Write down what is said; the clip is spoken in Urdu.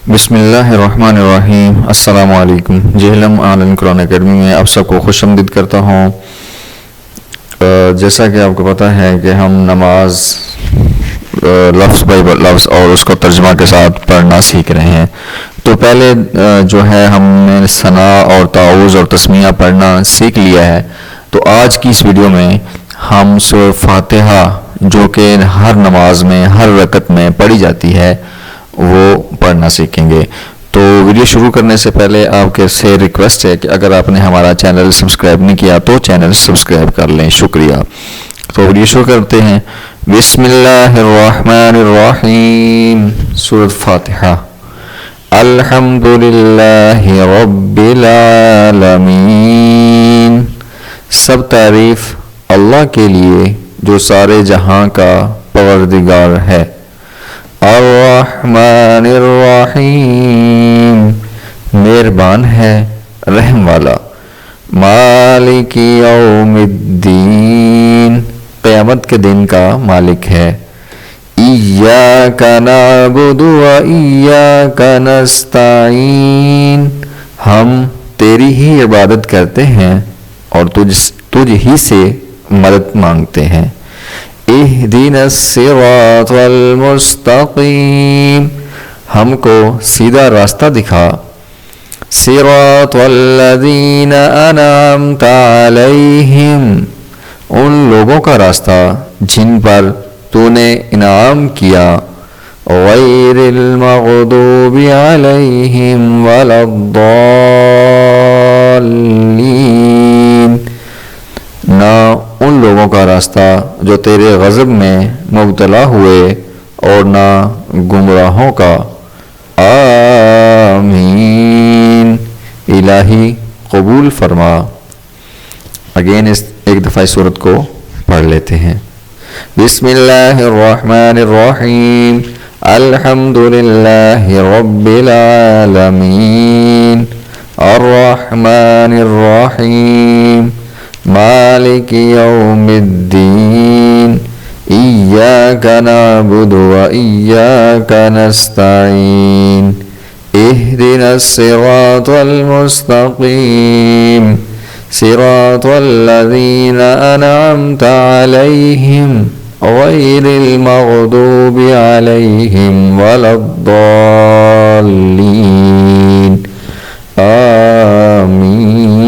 بسم اللہ الرحمن الرحیم۔ السلام علیکم۔ Jhelum on line Quran academy میں آپ سب کو خوش آمدید کرتا ہوں۔ جیسا کہ آپ کو پتہ ہے کہ ہم نماز لفظ بائی لفظ اور اس کو ترجمہ کے ساتھ پڑھنا سیکھ رہے ہیں۔ تو پہلے جو ہے ہم نے ثنا اور تعوذ اور تسمیہ پڑھنا سیکھ لیا ہے۔ تو آج کی اس ویڈیو میں ہم سورہ فاتحہ جو کہ ہر نماز میں ہر رکعت میں پڑھی جاتی ہے وہ پڑھنا سیکھیں گے۔ تو ویڈیو شروع کرنے سے پہلے آپ کے سے ریکویسٹ ہے کہ اگر آپ نے ہمارا چینل سبسکرائب نہیں کیا تو چینل سبسکرائب کر لیں، شکریہ۔ تو ویڈیو شروع کرتے ہیں۔ بسم اللہ الرحمن الرحیم۔ سورۃ فاتحہ۔ الحمدللہ رب العالمین۔ سب تعریف اللہ کے لیے جو سارے جہاں کا پروردگار ہے۔ الرحمن الرحیم، مہربان ہے رحم والا۔ مالک یوم الدین، قیامت کے دن کا مالک ہے۔ ایاک نعبد و ایاک نستعین، ہم تیری ہی عبادت کرتے ہیں اور تجھ ہی سے مدد مانگتے ہیں۔ اہدنا الصراط المستقیم، ہم کو سیدھا راستہ دکھا۔ صراط الذین انعمت علیہم، ان لوگوں کا راستہ جن پر تو نے انعام کیا۔ غیر المغضوب علیہم ولا الضالین، نہ ان لوگوں کا راستہ جو تیرے غضب میں مبتلا ہوئے اور نہ گمراہوں کا۔ آمین، الہی قبول فرما۔ اگین ایک دفعہ اس سورت کو پڑھ لیتے ہیں۔ بسم اللہ الرحمن الرحیم۔ الحمدللہ رب العالمین، الرحمن الرحیم، مالک یوم الدین، ایاک نعبد و ایاک نستعین، اہدنا الصراط المستقیم، صراط الذین انعمت علیہم غیر المغضوب علیہم ولا الضالین، آمین۔